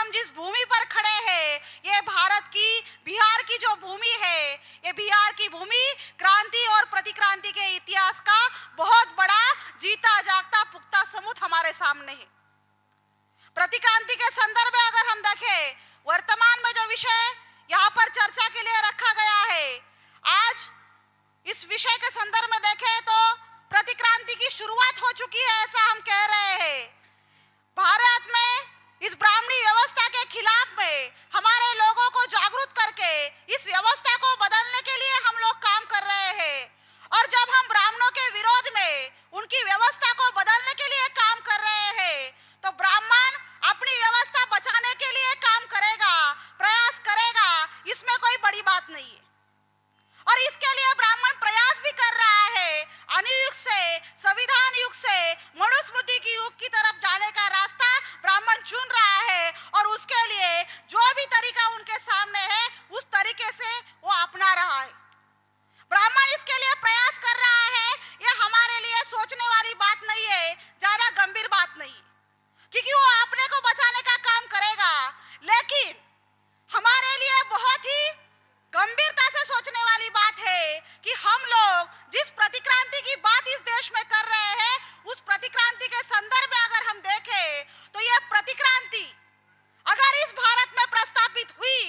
हम जिस भूमि पर खड़े हैं, ये भारत की, बिहार की जो भूमि है, ये बिहार की भूमि क्रांति और प्रतिक्रांति के इतिहास का बहुत बड़ा जीता जागता पुख्ता सबूत हमारे सामने है। प्रतिक्रांति के संदर्भ में अगर हम देखें, वर्तमान में जो विषय यहाँ पर चर्चा के लिए रखा गया है, आज इस विषय के संदर्भ में देखें तो प्रतिक्रांति की शुरुआत हो चुकी है, ऐसा हम कह रहे हैं। भारत में इस ब्राह्मणी व्यवस्था के खिलाफ में हमारे लोगों को जागरूक करके इस व्यवस्था को बदलने के लिए हम लोग काम कर रहे हैं। और जब हम ब्राह्मणों के विरोध में उनकी व्यवस्था को बदलने के लिए काम कर रहे हैं, तो ब्राह्मण अपनी व्यवस्था बचाने के लिए काम करेगा, प्रयास करेगा, इसमें कोई बड़ी बात नहीं है। और इसके लिए ब्राह्मण प्रयास भी कर रहा है। अनुयुग से, संविधान युग से मनुस्मृति की युग की तरफ जाने का रास्ता ब्राह्मण चुन रहा है, और उसके लिए जो भी तरीका उनके सामने है उस तरीके से वो अपना रहा है। ब्राह्मण इसके लिए प्रयास कर रहा है, ये हमारे लिए सोचने वाली बात नहीं है, ज्यादा गंभीर बात नहीं, क्योंकि वो अपने को बचाने का काम करेगा। लेकिन हमारे लिए बहुत ही गंभीरता से सोचने वाली बात है कि हम लोग जिस प्रतिक्रांति की बात इस देश में कर रहे हैं, उस प्रतिक्रांति के संदर्भ में अगर हम देखें तो यह प्रतिक्रांति अगर इस भारत में प्रस्तापित हुई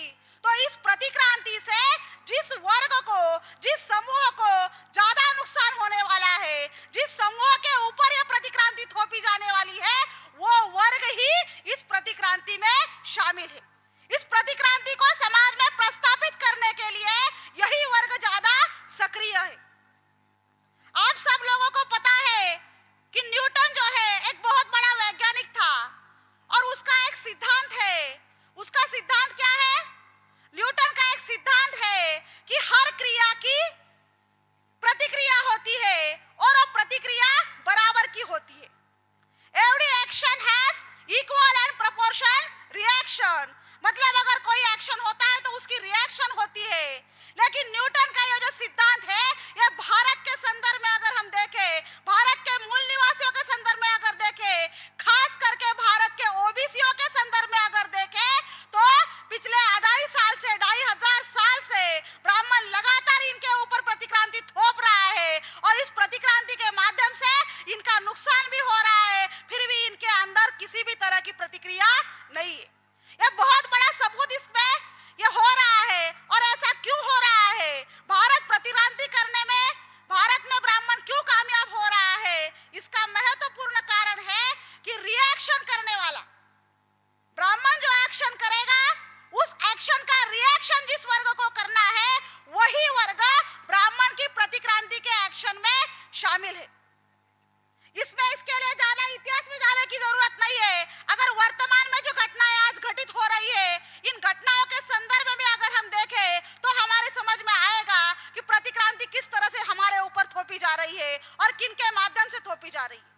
तो इस प्रतिक्रांति से जिस वर्ग को, जिस समूह को ज्यादा नुकसान होने वाला है, जिस समूह के ऊपर यह प्रतिक्रांति थोपी जाने वाली है, वो वर्ग ही इस प्रतिक्रांति में शामिल है। इस प्रतिक्रांति को समाज में प्रस्तापित करने के लिए यही वर्ग ज्यादा सक्रिय है। आप सब लोगों को पता है कि न्यूटन जो है एक बहुत बड़ा वैज्ञानिक था, और उसका एक सिद्धांत है। उसका सिद्धांत क्या है? न्यूटन का एक सिद्धांत है कि हर क्रिया की प्रतिक्रिया होती है और वो प्रतिक्रिया बराबर की होती है। Every action has equal and proportional reaction। मतलब अगर कोई एक्शन होता है तो उसकी रिएक्शन होती है। लेकिन न्यूटन का ये जो सिद्धांत है, ये भारत के संदर्भ में अगर हम देखें, भारत के मूल निवासियों के संदर्भ में अगर देखें, खास करके भारत के ओबीसीओ के संदर्भ में अगर देखें, तो पिछले 2,500 साल से ब्राह्मण लगातार इनके ऊपर प्रतिक्रांति थोप रहा है, और इस प्रतिक्रांति के माध्यम से इनका नुकसान भी हो रहा है, फिर भी इनके अंदर किसी भी तरह की प्रतिक्रिया नहीं है। यह बहुत बड़ा सबूत इसमें यह हो रहा है। और ऐसा क्यों हो रहा है? भारत प्रतिक्रांति करने में, भारत में ब्राह्मण क्यों कामयाब हो रहा है? इसका महत्वपूर्ण कारण है कि रिएक्शन करने वाला ब्राह्मण जो एक्शन करेगा, उस एक्शन का रिएक्शन जिस वर्ग को करना है, वही वर्ग ब्राह्मण की प्रतिक्रांति के एक्शन में शामिल है। इसमें इसके लिए ज्यादा इतिहास में जाने की जरूरत नहीं है। अगर वर्तमान में जो घटनाएं आज घटित हो रही है, इन घटनाओं के संदर्भ में अगर हम देखें तो हमारे समझ में आएगा कि प्रतिक्रांति किस तरह से हमारे ऊपर थोपी जा रही है और किन के माध्यम से थोपी जा रही है।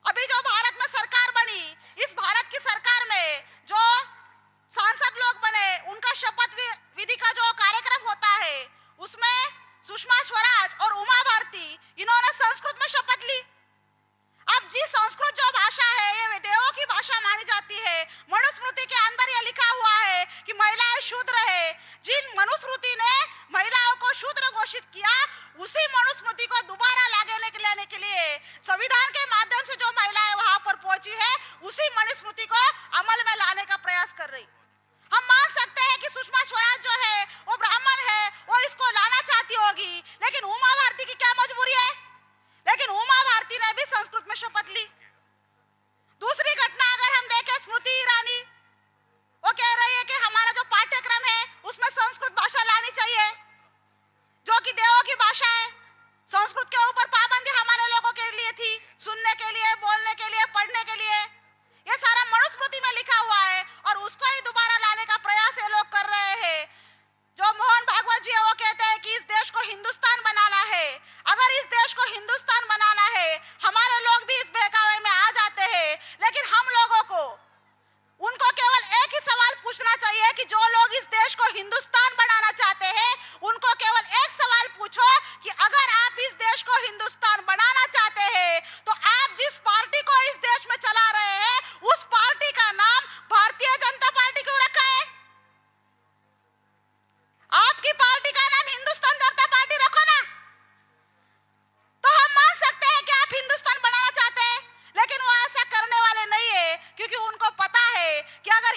अभी जो भारत में सरकार बनी, इस भारत की सरकार में जो सांसद लोग बने, उनका शपथ विधि का जो कार्यक्रम होता है, उसमें सुषमा स्वराज और उमा भारती, इन्होंने संस्कृत में शपथ ली। अब जी संस्कृत जो भाषा है, ये देवों की भाषा मानी जाती है। मनुस्मृति के अंदर ये लिखा हुआ है कि महिलाएं शूद्र है। जिन मनुस्मृति ने महिलाओं को शूद्र घोषित किया, उसी मनुस्मृति को दोबारा लेने के लिए संविधान के माध्यम से जो महिलाएं वहां पर पहुंची है, उसी मनुस्मृति को अमल में लाने का प्रयास कर रही। हम मान सकते हैं कि सुषमा स्वराज जो है वो ब्राह्मण है, वो इसको लाना चाहती होगी, लेकिन उमा भारती की क्या मजबूरी है? लेकिन उमा भारती ने भी संस्कृत में शपथ ली। दूसरी घटना अगर हम देखें, स्मृति ईरानी, वो कह रही है कि हमारा जो पाठ्यक्रम है उसमें संस्कृत भाषा लानी चाहिए, जो कि देवों की भाषा है।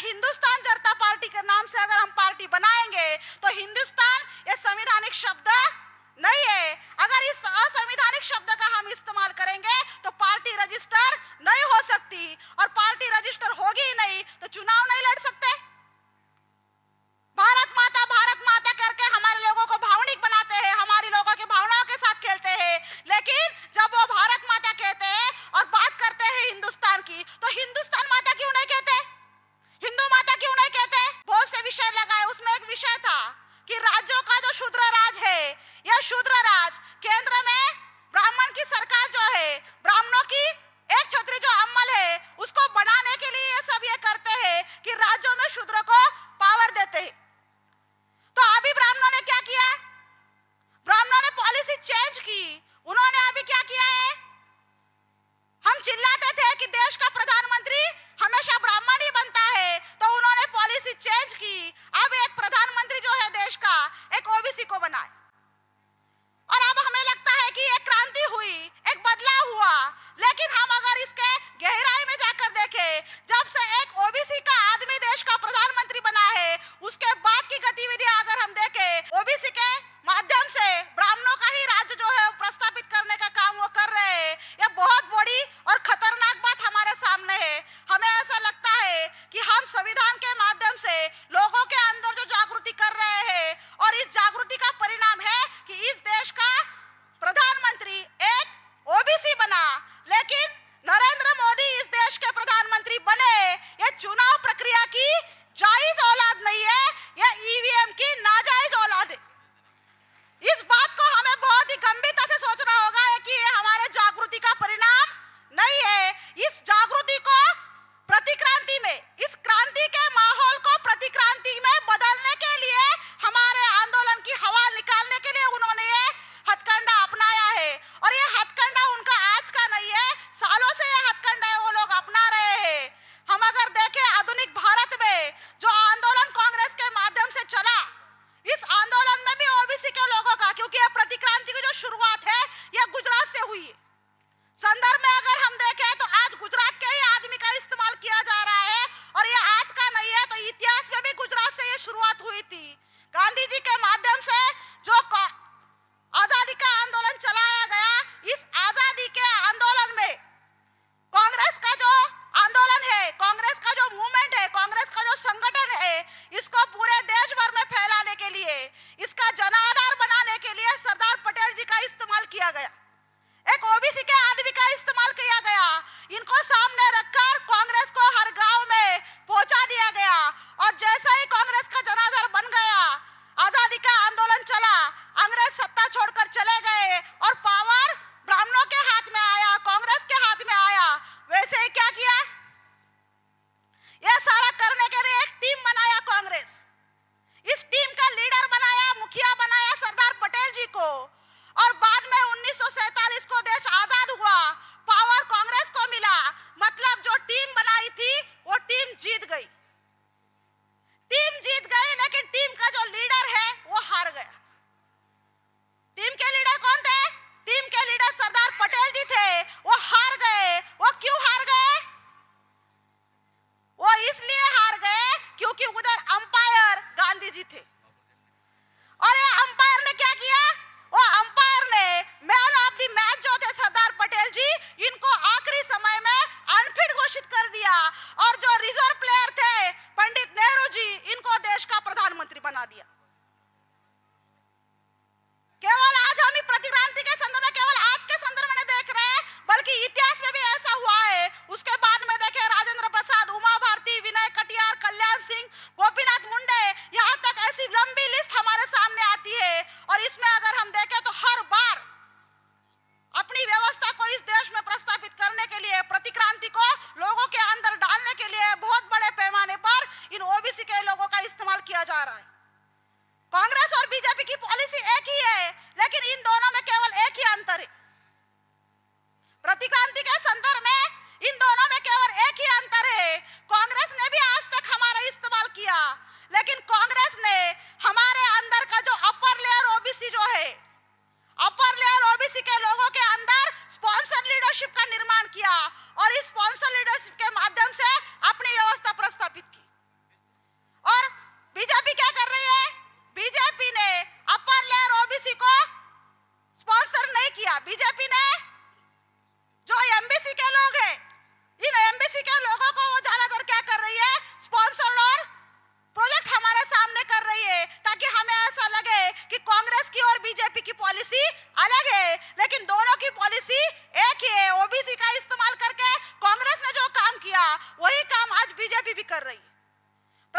हिंदुस्तान जनता पार्टी के नाम से अगर हम पार्टी बनाएंगे तो हिंदुस्तान ये संवैधानिक शब्द नहीं है। अगर इस असंवैधानिक शब्द का हम इस्तेमाल करेंगे तो पार्टी रजिस्टर नहीं हो सकती, और पार्टी रजिस्टर होगी ही नहीं तो चुनाव नहीं लड़ सकते। भारत माता करके हमारे लोगों को भावनिक बनाते हैं, हमारी लोगों की भावनाओं के साथ खेलते हैं, लेकिन जब वो भारत माता कहते हैं और बात करते हैं हिंदुस्तान की, तो हिंदुस्तान माता क्यों नहीं कहते, हिंदू माता क्यों नहीं कहते? बहुत से विषय लगाए, उसमें एक विषय था कि राज्यों का जो शूद्र राज है, यह शूद्र राज केंद्र में ब्राह्मण की सरकार जो है, ब्राह्मणों की एक छतरी जो अमल है उसको बनाने के लिए ये सब ये करते हैं कि राज्यों में शूद्र को पावर देते हैं। तो अभी ब्राह्मणों ने क्या किया? ब्राह्मणों ने पॉलिसी चेंज की। उन्होंने अभी क्या किया है? हम चिल्लाते थे कि देश का प्रधानमंत्री हमेशा ब्राह्मण ही बनता है, तो उन्होंने पॉलिसी चेंज की। अब एक प्रधानमंत्री जो है देश का, एक ओबीसी को बनाए, और अब हमें लगता है कि एक क्रांति हुई, एक बदलाव हुआ। लेकिन हम अगर इसके गहराई में जाकर देखें, जब से एक ओबीसी का आदमी देश का प्रधानमंत्री बना है, उसके बाद की गतिविधियां अगर हम देखें, ओबीसी के माध्यम से ब्राह्मणों का ही राज्य जो है प्रस्तापित करने का काम वो कर रहे हैं। यह बहुत बड़ी और खतरनाक बात हमारे सामने है। हमें ऐसा लगता है कि हम संविधान के माध्यम से लोगों के अंदर जो जागृति कर रहे हैं, और इस जागृति का परिणाम है कि इस देश का प्रधानमंत्री एक ओबीसी बना। लेकिन नरेंद्र मोदी इस देश के प्रधानमंत्री बने, यह चुनाव प्रक्रिया की जायज औलाद नहीं है, यह ईवीएम की नाजायज औलाद है। इस बात को हमें बहुत ही गंभीरता से सोचना होगा कि ये हमारे जागृति का परिणाम नहीं है। इस जागृति को प्रतिक्रांति में, इस क्रांति के माहौल को प्रतिक्रांति में बदलने के लिए, हमारे आंदोलन की हवा निकालने के लिए उन्होंने ये हथकंडा अपनाया है। और ये हथकंडा उनका आज का नहीं है, सालों से ये हथकंडा वो लोग अपना रहे हैं। हम अगर देखें आधुनिक भारत में जो आंदोलन कांग्रेस के माध्यम से चला, इस आंदोलन में भी ओबीसी के लोगों का, क्योंकि ये प्रतिक्रांति की जो शुरुआत है यह गुजरात से हुई है। संदर्भ में अगर हम देखें तो आज गुजरात के ही आदमी का इस्तेमाल किया जा रहा है, और ये आज का नहीं है, तो इतिहास में भी गुजरात से ये शुरुआत हुई थी। गांधी जी के माध्यम से जो आजादी का आंदोलन चलाया गया, इस आजादी के आंदोलन में कांग्रेस का जो आंदोलन है, कांग्रेस का जो मूवमेंट है, कांग्रेस का जो संगठन है, इसको पूरे देश भर में फैलाने के लिए, इसका जनाधार बनाने के लिए सरदार पटेल जी का इस्तेमाल किया गया, एक ओबीसी के आदमी का इस्तेमाल किया गया। इनको सामने रखकर कांग्रेस को हर गांव में पहुंचा दिया गया, और जैसे ही कांग्रेस का जनाधार बन गया, आजादी का आंदोलन चला, अंग्रेज सत्ता छोड़कर चले गए और पावर ब्राह्मणों के हाथ में आया, कांग्रेस के हाथ में आया। वैसे ही क्या किया? यह सारा करने के लिए एक टीम बनाया कांग्रेस। इस टीम का लीडर बनाया, मुखिया बनाया सरदार पटेल जी को, और बाद में 1947 को देश आजाद हुआ, पावर कांग्रेस को मिला। मतलब जो टीम बनाई थी वो टीम जीत गई, लेकिन टीम का जो लीडर है वो हार गया। टीम के लीडर कौन थे? टीम के लीडर सरदार पटेल जी थे, वो हार गए। वो क्यों हार गए? वो इसलिए हार गए क्योंकि उधर अंपायर गांधी जी थे, और ये अंपायर ने क्या किया? वो अंपायर ने मैन ऑफ द मैच जो थे सरदार पटेल जी, इनको आखिरी समय में अनफिट घोषित कर दिया, और जो रिजर्व प्लेयर थे पंडित नेहरू जी, इनको देश का प्रधानमंत्री बना दिया। केवल आज हम प्रतिक्रांति के संदर्भ में, केवल आज के संदर्भ में देख रहे हैं, बल्कि इतिहास में भी ऐसा हुआ है। उसके बाद में देखे राजेंद्र प्रसाद, उमा भारती, विनय कट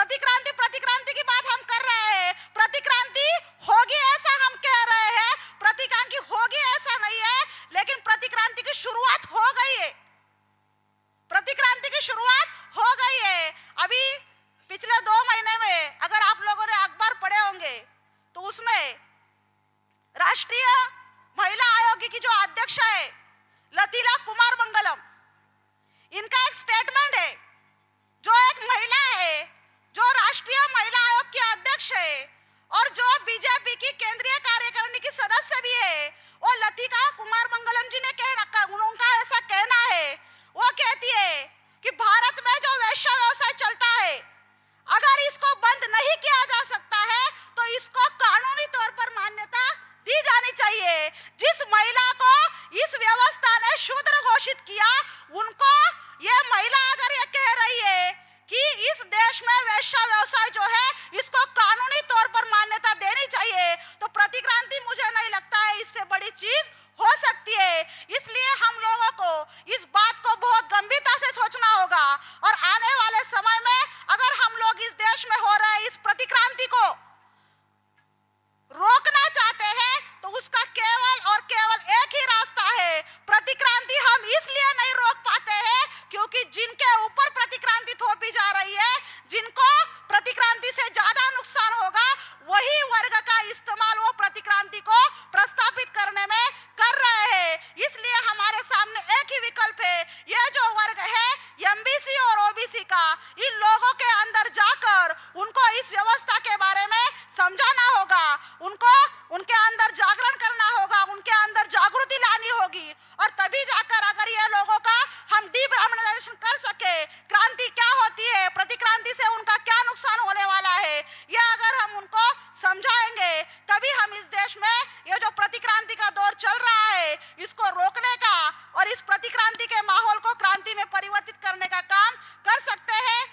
प्रतिक्रांति प्रतिक्रांति की बात हम कर रहे हैं, प्रतिक्रांति होगी ऐसा हम कह रहे हैं, प्रतिक्रांति होगी ऐसा नहीं है, लेकिन प्रतिक्रांति की शुरुआत हो गई है, प्रतिक्रांति की शुरुआत हो गई है। अभी पिछले 2 महीने में अगर आप लोगों ने अखबार पढ़े होंगे तो उसमें राष्ट्रीय महिला आयोग की जो अध्यक्ष है लतीला कुमार मंगलम, इनका एक स्टेटमेंट है, जो एक महिला है जो राष्ट्रीय महिला आयोग की अध्यक्ष है और जो बीजेपी की केंद्रीय कार्यकारिणी की सदस्य भी है, वो लतीका कुमार मंगलम जी ने कह रखा, उनका ऐसा कहना है, वो कहती है कि भारत में जो वेश्या व्यवसाय चलता है, अगर इसको बंद नहीं किया जा सकता है तो इसको कानूनी तौर पर मान्यता दी जानी चाहिए। जिस महिला को इस व्यवस्था ने शूद्र घोषित किया, उनको ये महिला अगर ये कह रही है कि इस देश में वेश्या व्यवसाय